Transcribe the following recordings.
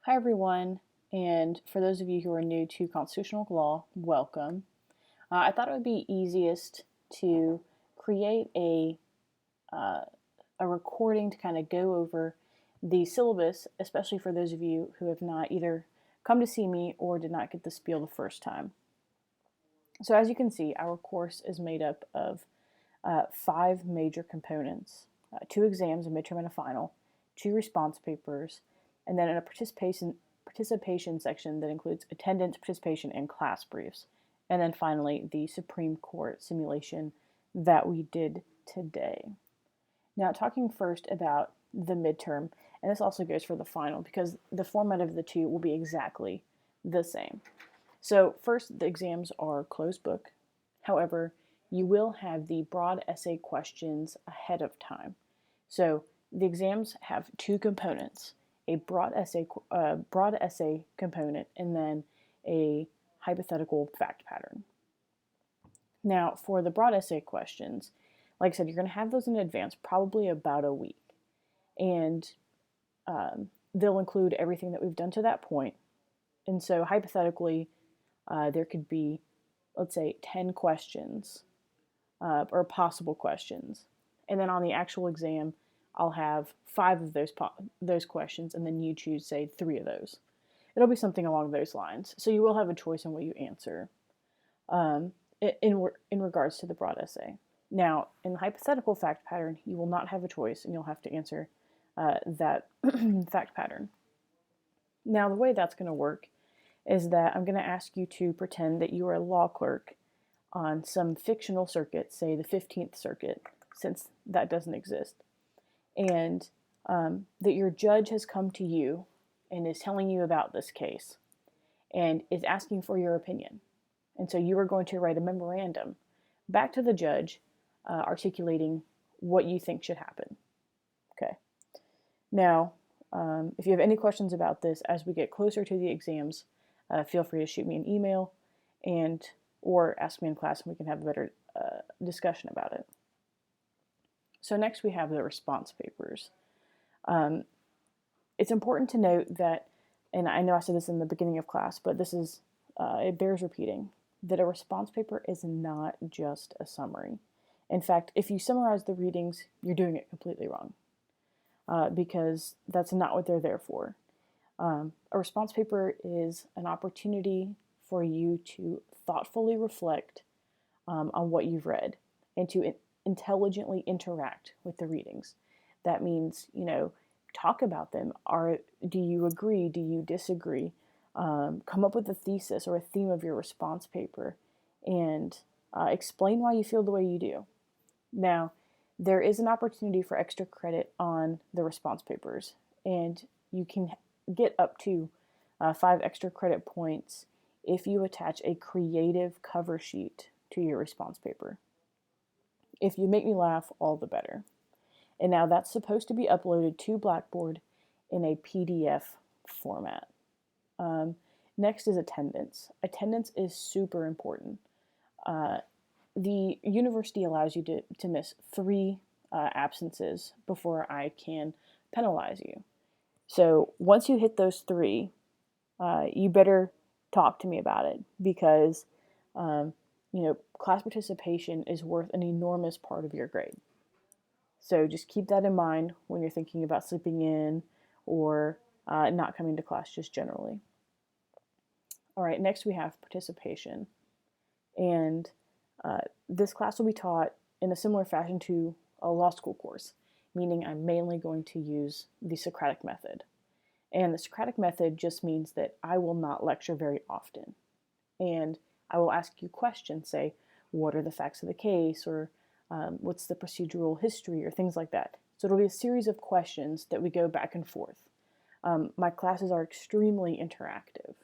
Hi everyone, and for those of you who are new to constitutional law, welcome. I thought it would be easiest to create a recording to kind of go over the syllabus, especially for those of you who have not either come to see me or did not get the spiel the first time. So as you can see, our course is made up of 5 major components, 2 exams, a midterm and a final, 2 response papers, and then a participation section that includes attendance, participation, and class briefs. And then finally, the Supreme Court simulation that we did today. Now, talking first about the midterm, and this also goes for the final because the format of the two will be exactly the same. So first, the exams are closed book. However, you will have the broad essay questions ahead of time. So the exams have 2 components, a broad essay component and then a hypothetical fact pattern. Now, for the broad essay questions, like I said, you're going to have those in advance, probably about a week. And they'll include everything that we've done to that point. And so hypothetically, there could be, let's say, 10 questions or possible questions. And then on the actual exam, I'll have 5 of those questions, and then you choose, say, 3 of those. It'll be something along those lines. So you will have a choice in what you answer in regards to the broad essay. Now, in the hypothetical fact pattern, you will not have a choice, and you'll have to answer that fact pattern. Now, the way that's going to work is that I'm going to ask you to pretend that you are a law clerk on some fictional circuit, say the 15th Circuit, since that doesn't exist, and that your judge has come to you and is telling you about this case and is asking for your opinion. And so you are going to write a memorandum back to the judge articulating what you think should happen. Okay. Now, if you have any questions about this as we get closer to the exams, feel free to shoot me an email or ask me in class and we can have a better discussion about it. So next we have the response papers. It's important to note that, and I know I said this in the beginning of class, but this is, it bears repeating, that a response paper is not just a summary. In fact, if you summarize the readings, you're doing it completely wrong because that's not what they're there for. A response paper is an opportunity for you to thoughtfully reflect on what you've read and to intelligently interact with the readings. That means, talk about them. Do you agree? Do you disagree? Come up with a thesis or a theme of your response paper and explain why you feel the way you do. Now, there is an opportunity for extra credit on the response papers, and you can get up to 5 extra credit points if you attach a creative cover sheet to your response paper. If you make me laugh, all the better. And now that's supposed to be uploaded to Blackboard in a PDF format. Next is attendance. Attendance is super important. The university allows you to miss 3 absences before I can penalize you. So once you hit those 3, you better talk to me about it because, class participation is worth an enormous part of your grade. So just keep that in mind when you're thinking about sleeping in or not coming to class just generally. All right, next we have participation. And this class will be taught in a similar fashion to a law school course, meaning I'm mainly going to use the Socratic method. And the Socratic method just means that I will not lecture very often. And I will ask you questions, say, what are the facts of the case, or what's the procedural history, or things like that. So it'll be a series of questions that we go back and forth. My classes are extremely interactive.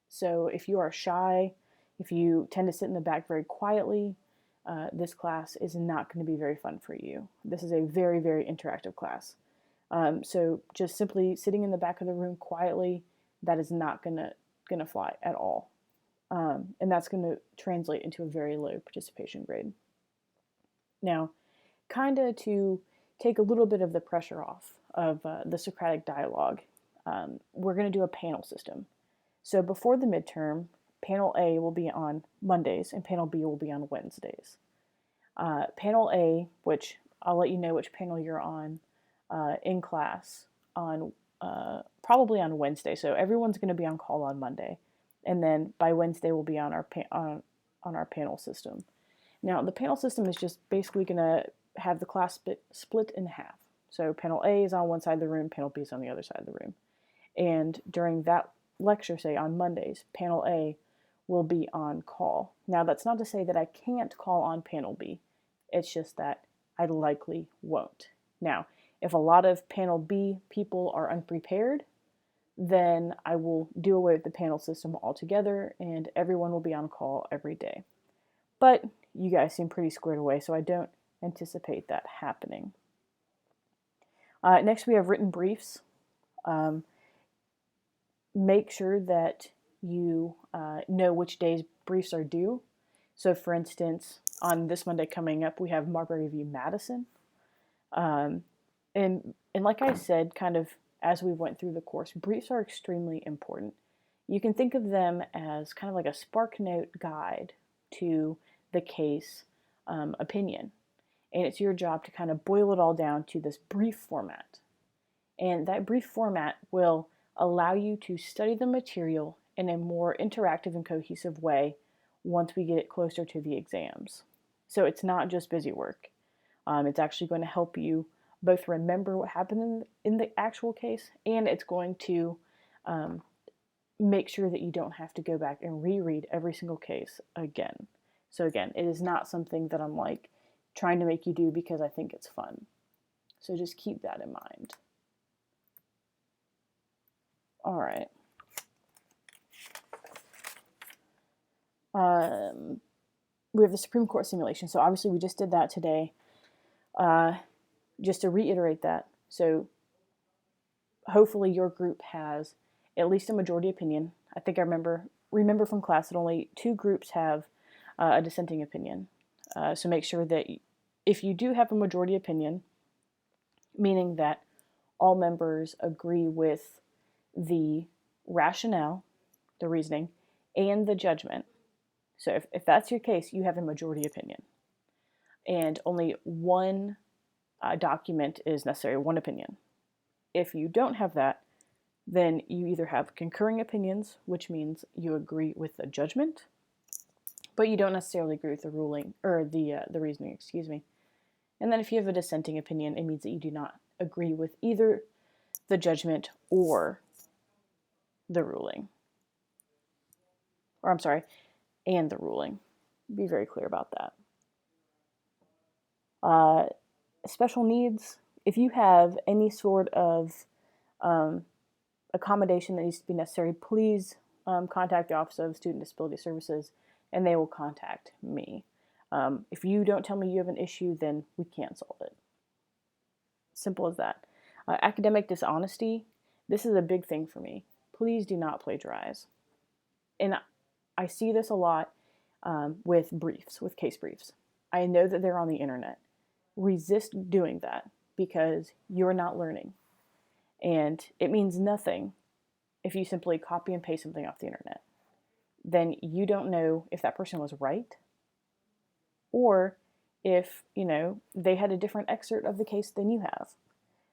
So if you are shy, if you tend to sit in the back very quietly, this class is not going to be very fun for you. This is a very, very interactive class. So just simply sitting in the back of the room quietly, that is not gonna fly at all. And that's going to translate into a very low participation grade. Now, kind of to take a little bit of the pressure off of the Socratic dialogue, we're going to do a panel system. So before the midterm, Panel A will be on Mondays and Panel B will be on Wednesdays. Panel A, which I'll let you know which panel you're on in class on probably on Wednesday. So everyone's going to be on call on Monday, and then by Wednesday we'll be on our our panel system. Now the panel system is just basically going to have the class split in half. So Panel A is on one side of the room, Panel B is on the other side of the room, and during that lecture, say on Mondays, Panel A will be on call. Now that's not to say that I can't call on Panel B. It's just that I likely won't. Now, if a lot of Panel B people are unprepared, then I will do away with the panel system altogether and everyone will be on call every day. But you guys seem pretty squared away, so I don't anticipate that happening. Next, we have written briefs. Make sure that you know which days briefs are due. So, for instance, on this Monday coming up, we have Marbury v. Madison. And like I said, kind of as we went through the course, briefs are extremely important. You can think of them as kind of like a SparkNote guide to the case opinion. And it's your job to kind of boil it all down to this brief format. And that brief format will allow you to study the material in a more interactive and cohesive way once we get closer to the exams. So it's not just busy work. It's actually going to help you both remember what happened in the actual case, and it's going to make sure that you don't have to go back and reread every single case again. So again, it is not something that I'm like trying to make you do because I think it's fun. So just keep that in mind. All right. We have the Supreme Court simulation. So obviously we just did that today. Just to reiterate that, so hopefully your group has at least a majority opinion. I think I remember from class that only 2 groups have a dissenting opinion. So make sure that if you do have a majority opinion, meaning that all members agree with the rationale, the reasoning, and the judgment. So if that's your case, you have a majority opinion. And only one document is necessary, one opinion. If you don't have that, then you either have concurring opinions, which means you agree with the judgment, but you don't necessarily agree with the ruling, or the reasoning, excuse me. And then if you have a dissenting opinion, it means that you do not agree with either the judgment or the ruling. Or I'm sorry, and the ruling. Be very clear about that. Special needs, if you have any sort of accommodation that needs to be necessary, please contact the Office of Student Disability Services and they will contact me. If you don't tell me you have an issue, then we can't solve it. Simple as that. Academic dishonesty, this is a big thing for me. Please do not plagiarize. And I see this a lot with briefs, with case briefs. I know that they're on the internet. Resist doing that because you're not learning. And it means nothing if you simply copy and paste something off the internet. Then you don't know if that person was right or if, they had a different excerpt of the case than you have.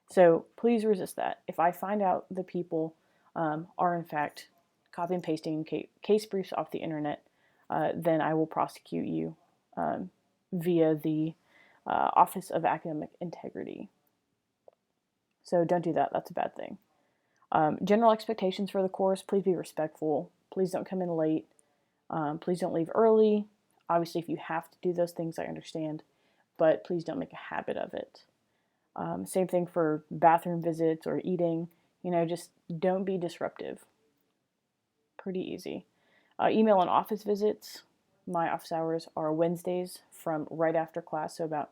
So please resist that. If I find out that people are in fact copy and pasting case briefs off the internet, then I will prosecute you via the Office of Academic Integrity. So don't do that. That's a bad thing. General expectations for the course, please be respectful. Please don't come in late. Please don't leave early. Obviously, if you have to do those things, I understand, but please don't make a habit of it. Same thing for bathroom visits or eating. Just don't be disruptive. Pretty easy. Email and office visits. My office hours are Wednesdays from right after class, so about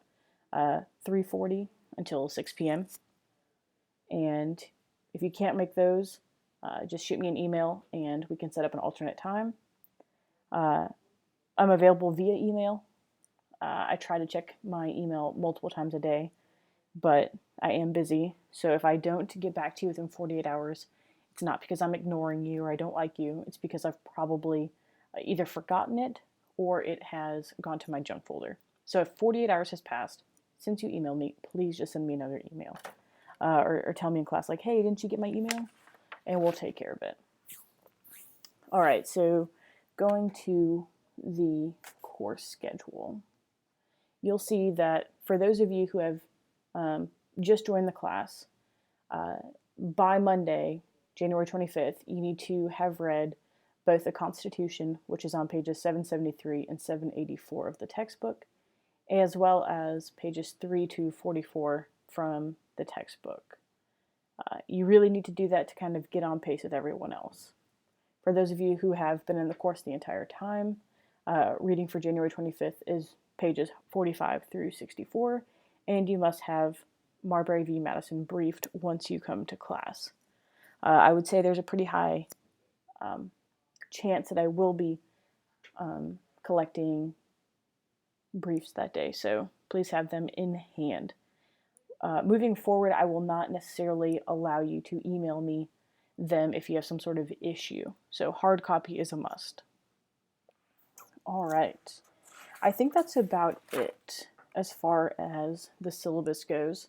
3:40 until 6 p.m. And if you can't make those, just shoot me an email and we can set up an alternate time. I'm available via email. I try to check my email multiple times a day, but I am busy. So if I don't get back to you within 48 hours, It's not because I'm ignoring you or I don't like you. It's because I've probably either forgotten it or it has gone to my junk folder. So if 48 hours has passed since you emailed me, please just send me another email. Or tell me in class, like, hey, didn't you get my email? And we'll take care of it. All right, so going to the course schedule, you'll see that for those of you who have just joined the class, by Monday, January 25th, you need to have read both the Constitution, which is on pages 773 and 784 of the textbook, as well as pages 3 to 44 from the textbook. You really need to do that to kind of get on pace with everyone else. For those of you who have been in the course the entire time, reading for January 25th is pages 45 through 64, and you must have Marbury v. Madison briefed once you come to class. I would say there's a pretty high chance that I will be collecting briefs that day, so please have them in hand. Moving forward, I will not necessarily allow you to email me them if you have some sort of issue, so hard copy is a must. All right, I think that's about it as far as the syllabus goes.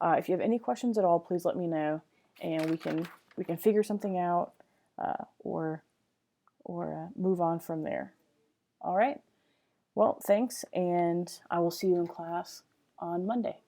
If you have any questions at all, please let me know, and we can figure something out or move on from there. All right. Well, thanks, and I will see you in class on Monday.